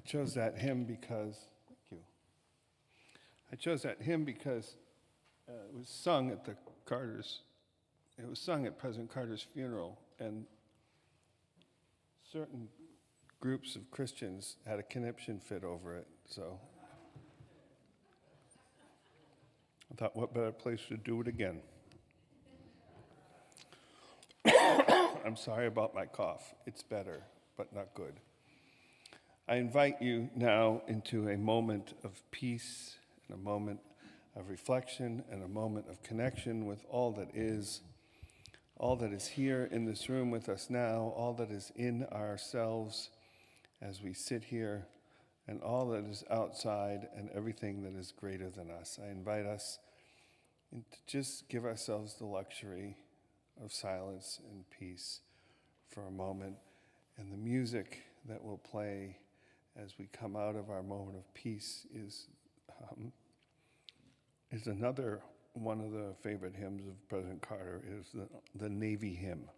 chose that hymn because, thank you. I chose that hymn because it was sung at President Carter's funeral, and certain groups of Christians had a conniption fit over it, so I thought, what better place to do it again? I'm sorry about my cough. It's better, but not good. I invite you now into a moment of peace and a moment of reflection and a moment of connection with all that is here in this room with us now, all that is in ourselves as we sit here, and all that is outside and everything that is greater than us. I invite us to just give ourselves the luxury of silence and peace for a moment, and the music that will play as we come out of our moment of peace is another one of the favorite hymns of President Carter, is the Navy hymn.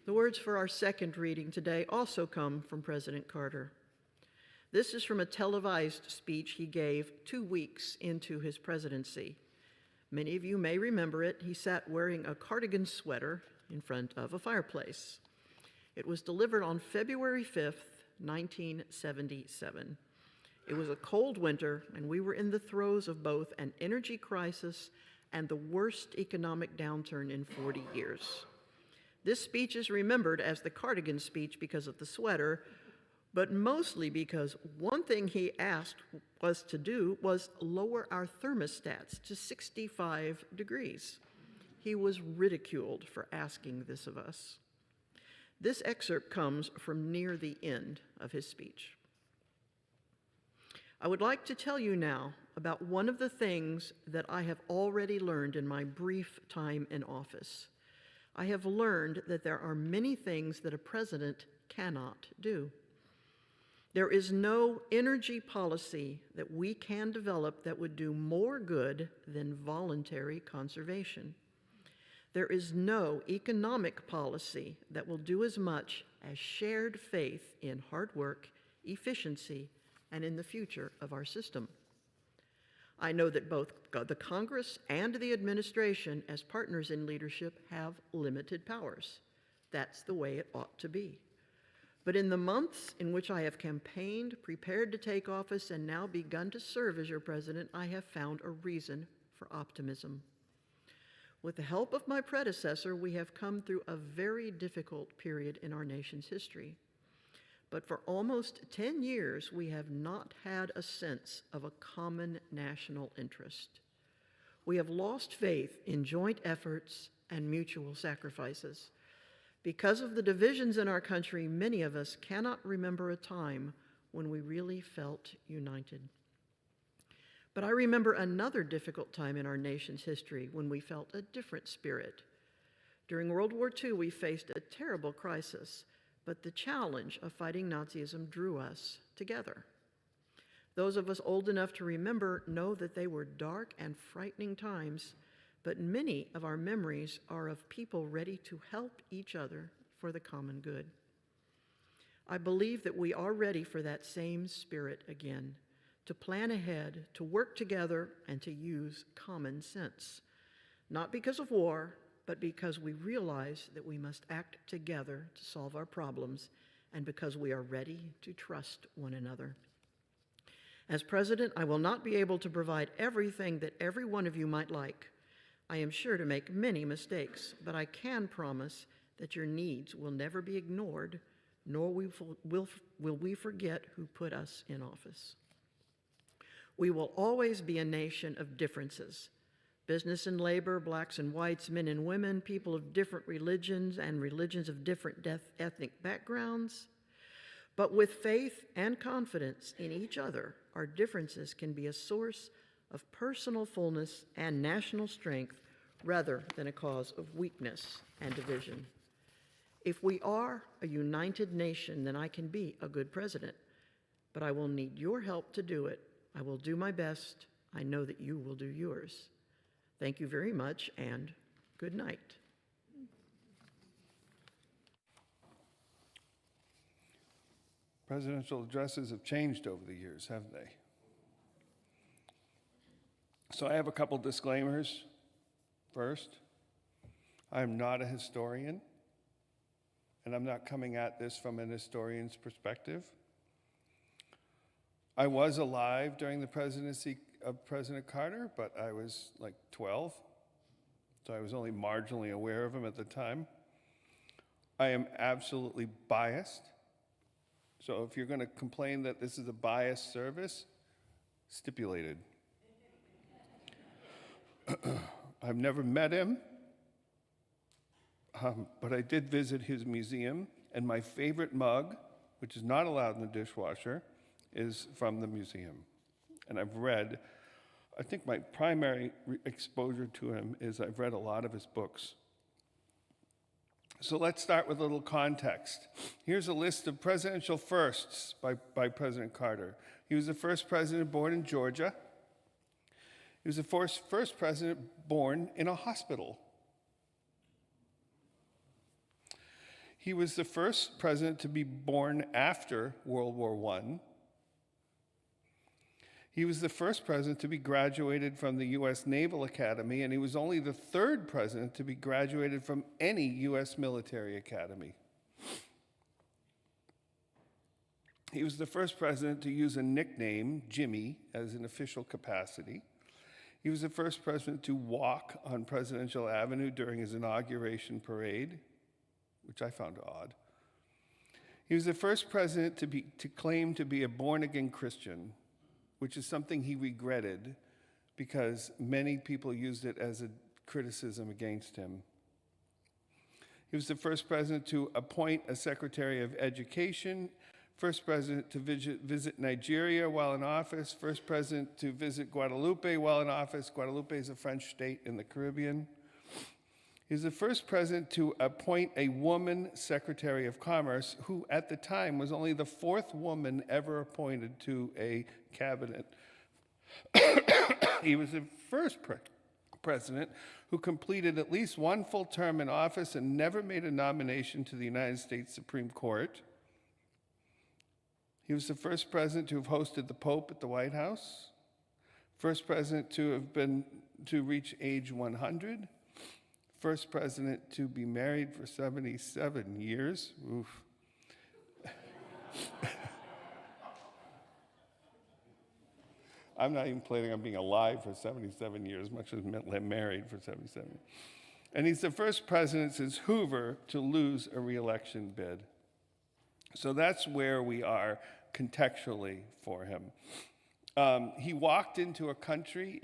The words for our second reading today also come from President Carter. This is from a televised speech he gave 2 weeks into his presidency. Many of you may remember it. He sat wearing a cardigan sweater in front of a fireplace. It was delivered on February 5th, 1977. It was a cold winter, and we were in the throes of both an energy crisis and the worst economic downturn in 40 years. This speech is remembered as the cardigan speech because of the sweater, but mostly because one thing he asked us to do was lower our thermostats to 65 degrees. He was ridiculed for asking this of us. This excerpt comes from near the end of his speech. I would like to tell you now about one of the things that I have already learned in my brief time in office. I have learned that there are many things that a president cannot do. There is no energy policy that we can develop that would do more good than voluntary conservation. There is no economic policy that will do as much as shared faith in hard work, efficiency, and in the future of our system. I know that both the Congress and the administration, as partners in leadership, have limited powers. That's the way it ought to be. But in the months in which I have campaigned, prepared to take office, and now begun to serve as your president, I have found a reason for optimism. With the help of my predecessor, we have come through a very difficult period in our nation's history. but for almost 10 years, we have not had a sense of a common national interest. We have lost faith in joint efforts and mutual sacrifices. Because of the divisions in our country, many of us cannot remember a time when we really felt united. But I remember another difficult time in our nation's history when we felt a different spirit. During World War II, we faced a terrible crisis, but the challenge of fighting Nazism drew us together. Those of us old enough to remember know that they were dark and frightening times, but many of our memories are of people ready to help each other for the common good. I believe that we are ready for that same spirit again, to plan ahead, to work together, and to use common sense. Not because of war, but because we realize that we must act together to solve our problems, and because we are ready to trust one another. As president, I will not be able to provide everything that every one of you might like. I am sure to make many mistakes, but I can promise that your needs will never be ignored, nor will we forget who put us in office. We will always be a nation of differences. Business and labor, blacks and whites, men and women, people of different religions and religions of different ethnic backgrounds. But with faith and confidence in each other, our differences can be a source of personal fullness and national strength rather than a cause of weakness and division. If we are a united nation, then I can be a good president, but I will need your help to do it. I will do my best. I know that you will do yours. Thank you very much, and good night. Presidential addresses have changed over the years, haven't they? So I have a couple disclaimers. First, I'm not a historian, and I'm not coming at this from an historian's perspective. I was alive during the presidency of President Carter, but I was like 12, so I was only marginally aware of him at the time. I am absolutely biased. So if you're going to complain that this is a biased service, stipulated. I've never met him, but I did visit his museum, and my favorite mug, which is not allowed in the dishwasher, is from the museum. And I've read, I think my primary exposure to him is I've read a lot of his books. So let's start with a little context. Here's a list of presidential firsts by President Carter. He was the first president born in Georgia. He was the first president born in a hospital. He was the first president to be born after World War I. He was the first president to be graduated from the U.S. Naval Academy, and he was only the third president to be graduated from any U.S. military academy. He was the first president to use a nickname, Jimmy, as an official capacity. He was the first president to walk on Presidential Avenue during his inauguration parade, which I found odd. He was the first president to claim to be a born-again Christian, which is something he regretted because many people used it as a criticism against him. He was the first president to appoint a Secretary of Education, first president to visit Nigeria while in office, first president to visit Guadeloupe while in office. Guadeloupe is a French state in the Caribbean. He was the first president to appoint a woman Secretary of Commerce, who at the time was only the fourth woman ever appointed to a cabinet. He was the first president who completed at least one full term in office and never made a nomination to the United States Supreme Court. He was the first president to have hosted the Pope at the White House, first president to reach age 100, first president to be married for 77 years. Oof. I'm not even planning on being alive for 77 years, much as married for 77. And he's the first president since Hoover to lose a re-election bid. So that's where we are contextually for him. He walked into a country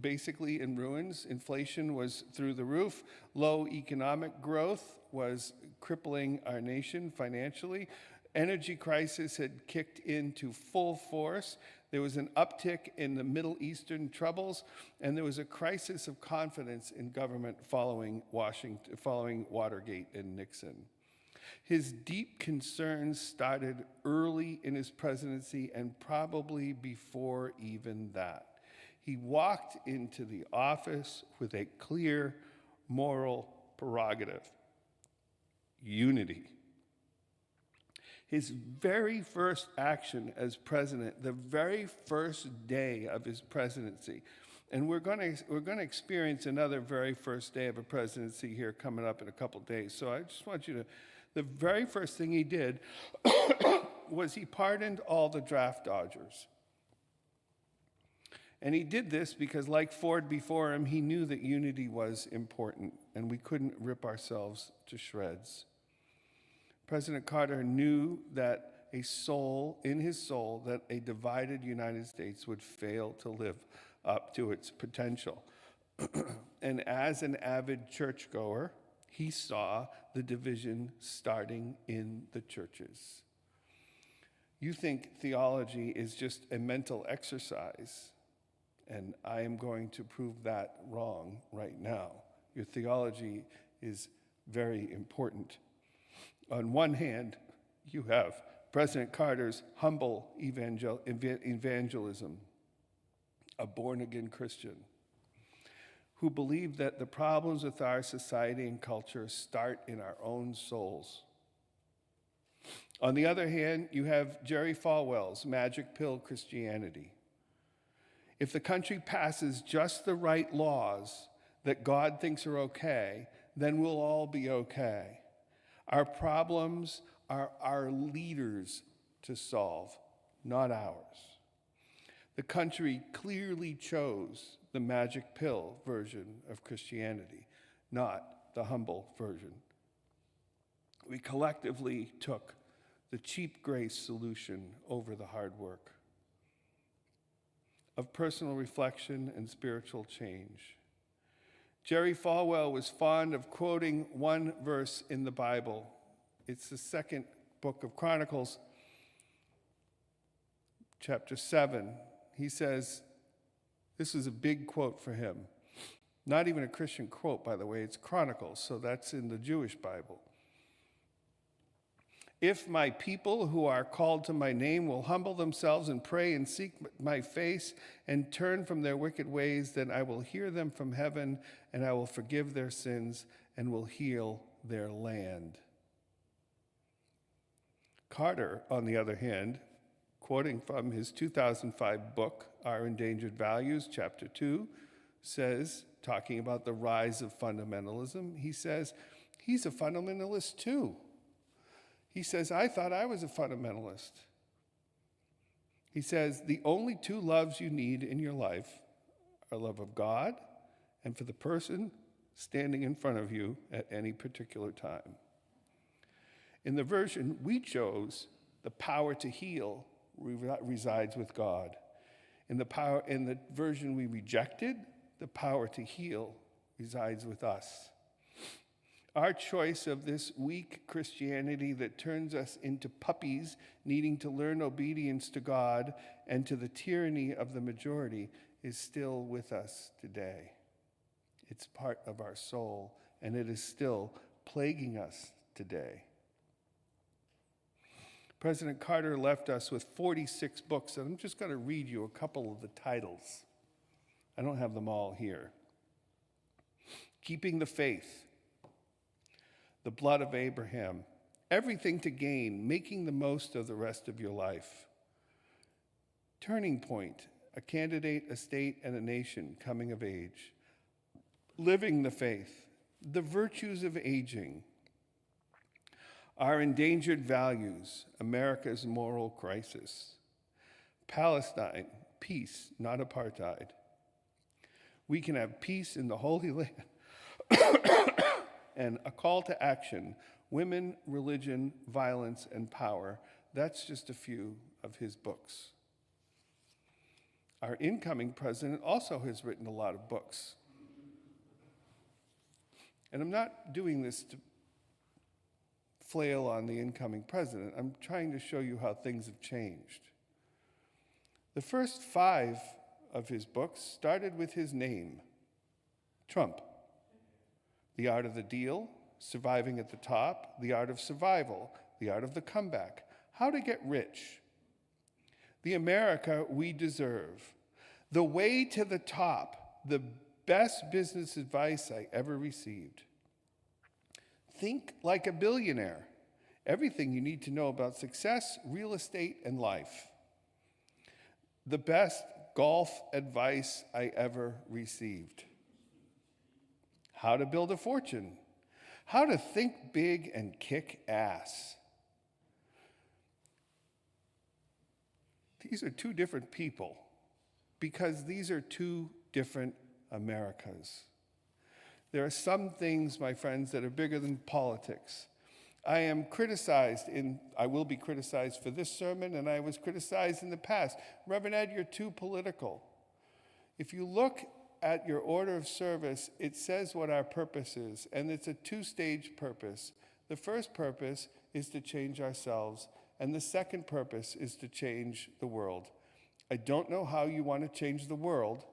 basically in ruins. Inflation was through the roof. Low economic growth was crippling our nation financially. Energy crisis had kicked into full force. There was an uptick in the Middle Eastern troubles, and there was a crisis of confidence in government following Watergate and Nixon. His deep concerns started early in his presidency and probably before even that. He walked into the office with a clear moral prerogative: unity. His very first action as president, the very first day of his presidency, and we're going to experience another very first day of a presidency here coming up in a couple days. So I just want you to, the very first thing he did was he pardoned all the draft dodgers. And he did this because, like Ford before him, he knew that unity was important and we couldn't rip ourselves to shreds. President Carter knew that in his soul, that a divided United States would fail to live up to its potential. And as an avid churchgoer, he saw the division starting in the churches. You think theology is just a mental exercise, and I am going to prove that wrong right now. Your theology is very important. On one hand, you have President Carter's humble evangelism, a born-again Christian who believed that the problems with our society and culture start in our own souls. On the other hand, you have Jerry Falwell's magic pill Christianity. If the country passes just the right laws that God thinks are okay, then we'll all be okay. Our problems are our leaders to solve, not ours. The country clearly chose the magic pill version of Christianity, not the humble version. We collectively took the cheap grace solution over the hard work of personal reflection and spiritual change. Jerry Falwell was fond of quoting one verse in the Bible. It's the second book of Chronicles, chapter 7. He says, this is a big quote for him. Not even a Christian quote, by the way, it's Chronicles, so that's in the Jewish Bible. If my people who are called to my name will humble themselves and pray and seek my face and turn from their wicked ways, then I will hear them from heaven and I will forgive their sins and will heal their land. Carter, on the other hand, quoting from his 2005 book, Our Endangered Values, chapter 2, says, talking about the rise of fundamentalism, he says, he's a fundamentalist too. He says, I thought I was a fundamentalist. He says, the only two loves you need in your life are love of God and for the person standing in front of you at any particular time. In the version we chose, the power to heal resides with God. In the version we rejected, the power to heal resides with us. Our choice of this weak Christianity that turns us into puppies needing to learn obedience to God and to the tyranny of the majority is still with us today. It's part of our soul, and it is still plaguing us today. President Carter left us with 46 books, and I'm just going to read you a couple of the titles. I don't have them all here. Keeping the Faith, The Blood of Abraham, Everything to Gain, Making the Most of the Rest of Your Life. Turning Point, A Candidate, a State, and a Nation Coming of Age. Living the Faith, The Virtues of Aging. Our Endangered Values, America's Moral Crisis. Palestine, Peace, Not Apartheid. We Can Have Peace in the Holy Land. And A Call to Action, Women, Religion, Violence, and Power. That's just a few of his books. Our incoming president also has written a lot of books. And I'm not doing this to flail on the incoming president. I'm trying to show you how things have changed. The first 5 of his books started with his name, Trump. The Art of the Deal, Surviving at the Top, The Art of Survival, The Art of the Comeback, How to Get Rich, The America We Deserve, The Way to the Top, the best business advice I ever received. Think Like a Billionaire, everything you need to know about success, real estate, and life. The best golf advice I ever received. How to Build a Fortune, How to Think Big and Kick Ass. These are 2 different people because these are 2 different Americas. There are some things, my friends, that are bigger than politics. I am criticized I will be criticized for this sermon, and I was criticized in the past. Reverend Ed, you're too political. If you look at your order of service, it says what our purpose is, and it's a 2-stage purpose. The first purpose is to change ourselves, and the second purpose is to change the world. I don't know how you want to change the world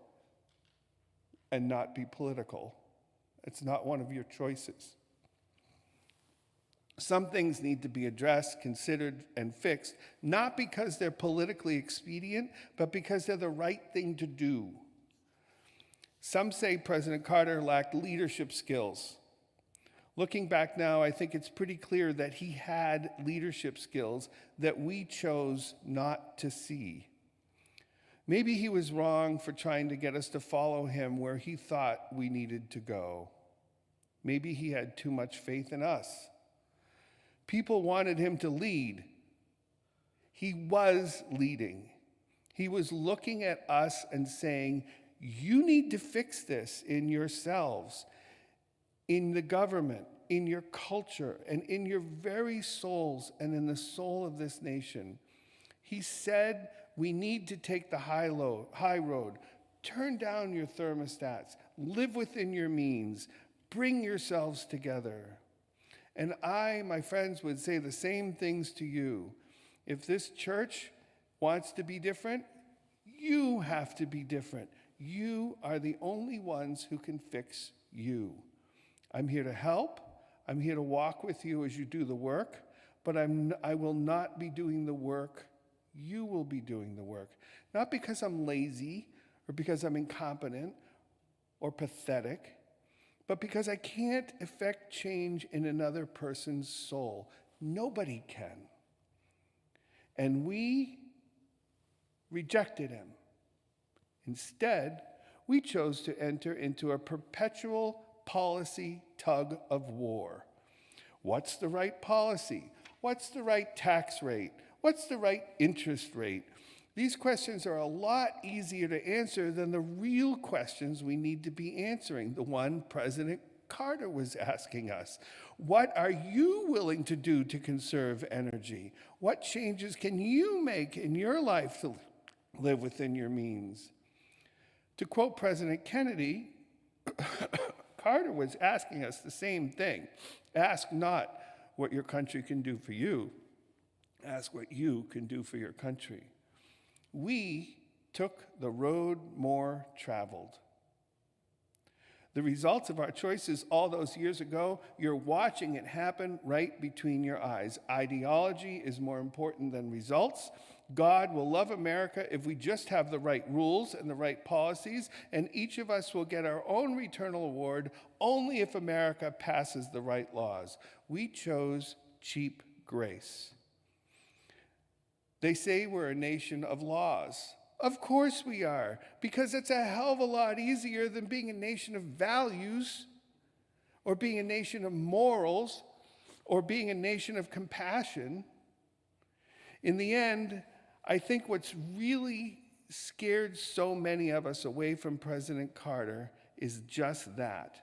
and not be political. It's not one of your choices. Some things need to be addressed, considered, and fixed, not because they're politically expedient, but because they're the right thing to do. Some say President Carter lacked leadership skills. Looking back now, I think it's pretty clear that he had leadership skills that we chose not to see. Maybe he was wrong for trying to get us to follow him where he thought we needed to go. Maybe he had too much faith in us. People wanted him to lead. He was leading. He was looking at us and saying, you need to fix this in yourselves, in the government, in your culture, and in your very souls, and in the soul of this nation. He said, we need to take the high road. Turn down your thermostats. Live within your means. Bring yourselves together. And I, my friends, would say the same things to you. If this church wants to be different, you have to be different. You are the only ones who can fix you. I'm here to help. I'm here to walk with you as you do the work, but I will not be doing the work. You will be doing the work. Not because I'm lazy or because I'm incompetent or pathetic, but because I can't effect change in another person's soul. Nobody can. And we rejected him. Instead, we chose to enter into a perpetual policy tug of war. What's the right policy? What's the right tax rate? What's the right interest rate? These questions are a lot easier to answer than the real questions we need to be answering, the one President Carter was asking us. What are you willing to do to conserve energy? What changes can you make in your life to live within your means? To quote President Kennedy, Carter was asking us the same thing. Ask not what your country can do for you. Ask what you can do for your country. We took the road more traveled. The results of our choices all those years ago, you're watching it happen right between your eyes. Ideology is more important than results. God will love America if we just have the right rules and the right policies, and each of us will get our own eternal award only if America passes the right laws. We chose cheap grace. They say we're a nation of laws. Of course we are, because it's a hell of a lot easier than being a nation of values, or being a nation of morals, or being a nation of compassion. In the end, I think what's really scared so many of us away from President Carter is just that.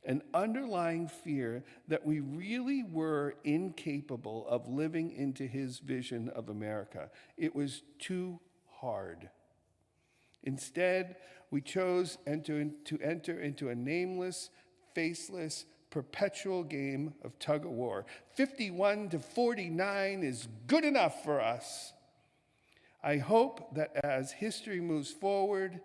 an underlying fear that we really were incapable of living into his vision of America. It was too hard. Instead, we chose to enter into a nameless, faceless, perpetual game of tug of war. 51 to 49 is good enough for us. I hope that as history moves forward,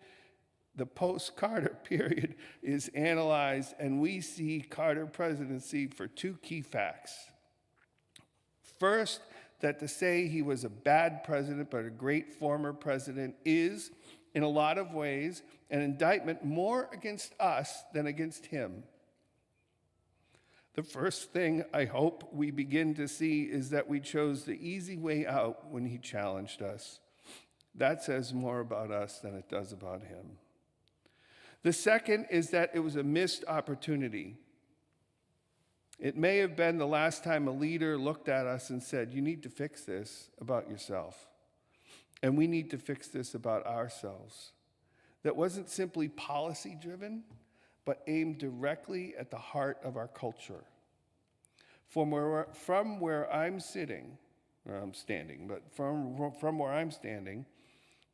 the post-Carter period is analyzed and we see Carter presidency for two key facts. First, that to say he was a bad president but a great former president is, in a lot of ways, an indictment more against us than against him. The first thing I hope we begin to see is that we chose the easy way out when he challenged us. That says more about us than it does about him. The second is that it was a missed opportunity. It may have been the last time a leader looked at us and said, "You need to fix this about yourself, and we need to fix this about ourselves." That wasn't simply policy-driven, but aimed directly at the heart of our culture. From where I'm standing,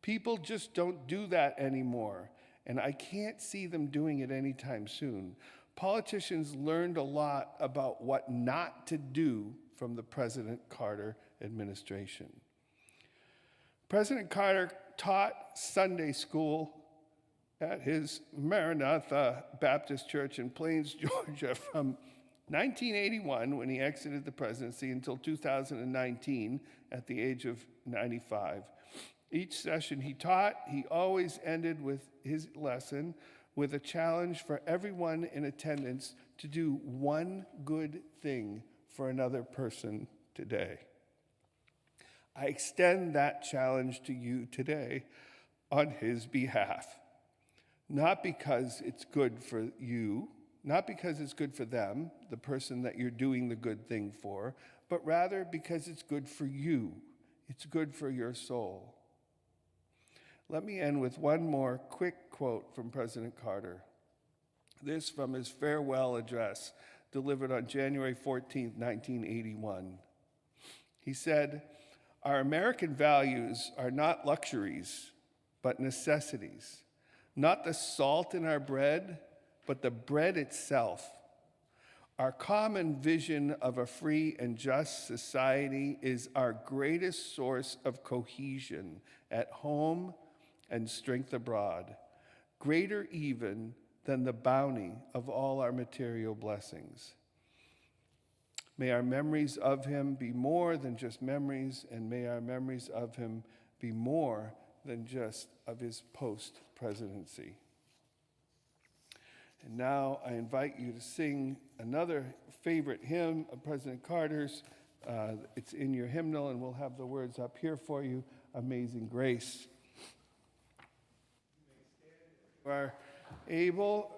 people just don't do that anymore, and I can't see them doing it anytime soon. Politicians learned a lot about what not to do from the President Carter administration. President Carter taught Sunday school at his Maranatha Baptist Church in Plains, Georgia, from 1981, when he exited the presidency, until 2019 at the age of 95. Each session he taught, he always ended with his lesson with a challenge for everyone in attendance to do one good thing for another person today. I extend that challenge to you today on his behalf. Not because it's good for you, not because it's good for them, the person that you're doing the good thing for, but rather because it's good for you. It's good for your soul. Let me end with one more quick quote from President Carter. This from his farewell address delivered on January 14, 1981. He said, "Our American values are not luxuries, but necessities. Not the salt in our bread, but the bread itself. Our common vision of a free and just society is our greatest source of cohesion at home and strength abroad, greater even than the bounty of all our material blessings. May our memories of him be more than just memories, and may our memories of him be more than just of his post-presidency." And now I invite you to sing another favorite hymn of President Carter's. It's in your hymnal, and we'll have the words up here for you, "Amazing Grace." You are able.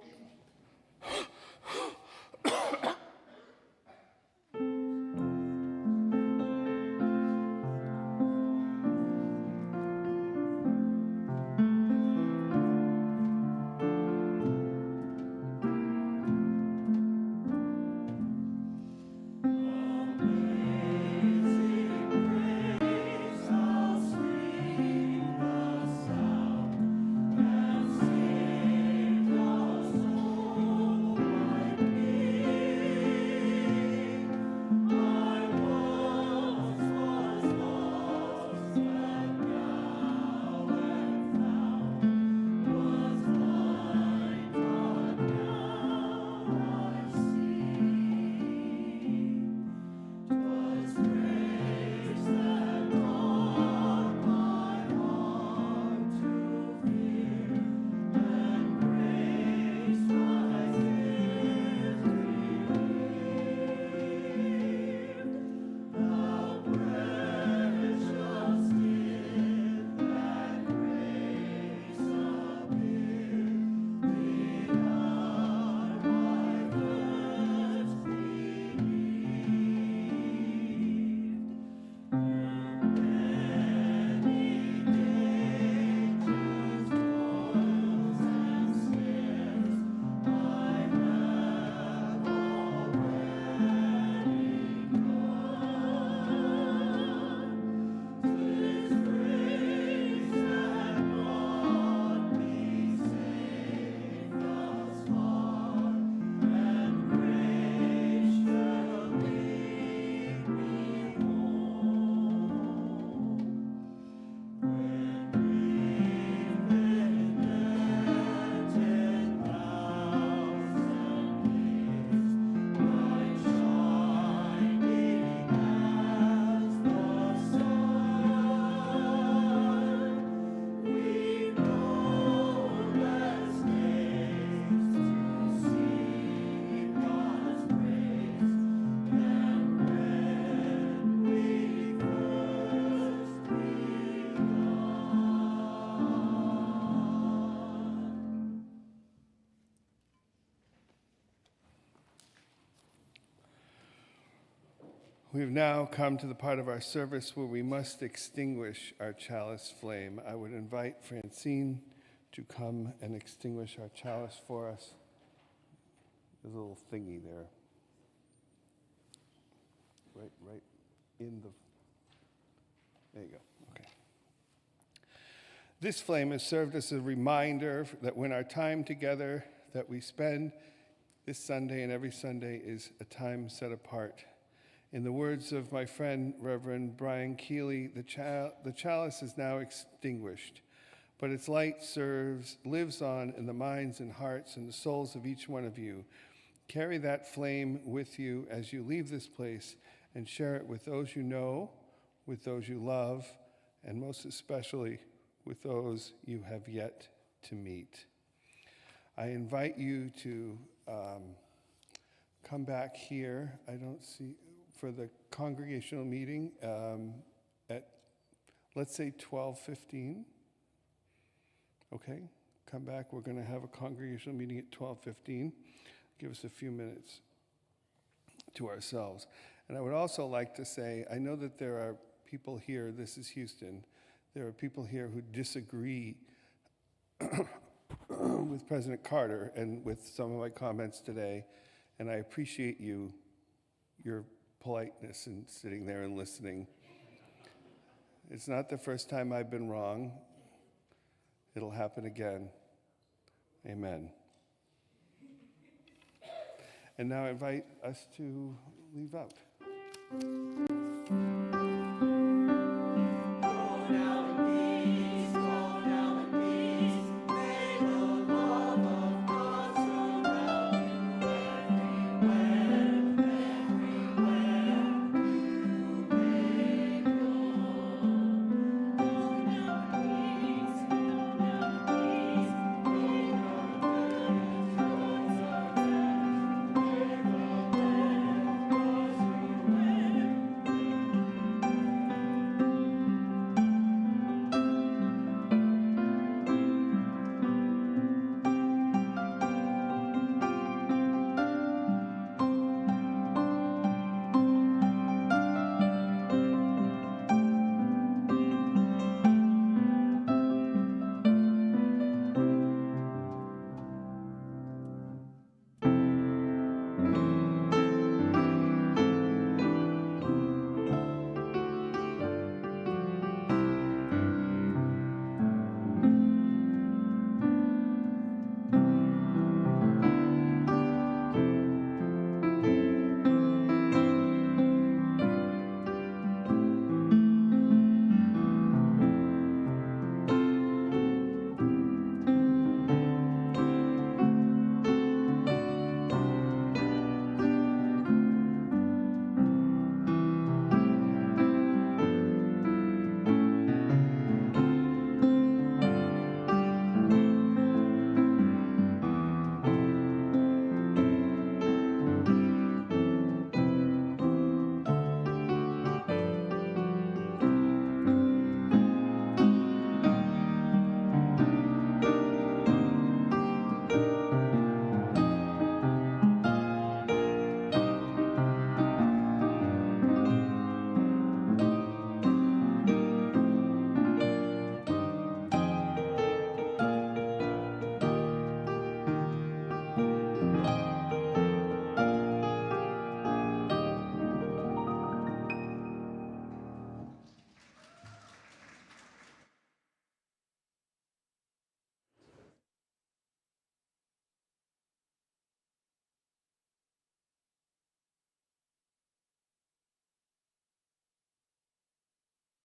We've now come to the part of our service where we must extinguish our chalice flame. I would invite Francine to come and extinguish our chalice for us. There's a little thingy there. Right in the... There you go. Okay. This flame has served as a reminder that when our time together that we spend this Sunday and every Sunday is a time set apart. In the words of my friend, Reverend Brian Keeley, the chalice is now extinguished, but its light lives on in the minds and hearts and the souls of each one of you. Carry that flame with you as you leave this place and share it with those you know, with those you love, and most especially with those you have yet to meet. I invite you to come back here. I don't see... for the congregational meeting at, let's say, 12:15. Okay, come back. We're going to have a congregational meeting at 12:15. Give us a few minutes to ourselves. And I would also like to say, I know that there are people here, this is Houston, there are people here who disagree with President Carter and with some of my comments today, and I appreciate your politeness and sitting there and listening. It's not the first time I've been wrong. It'll happen again. Amen. And now I invite us to leave out.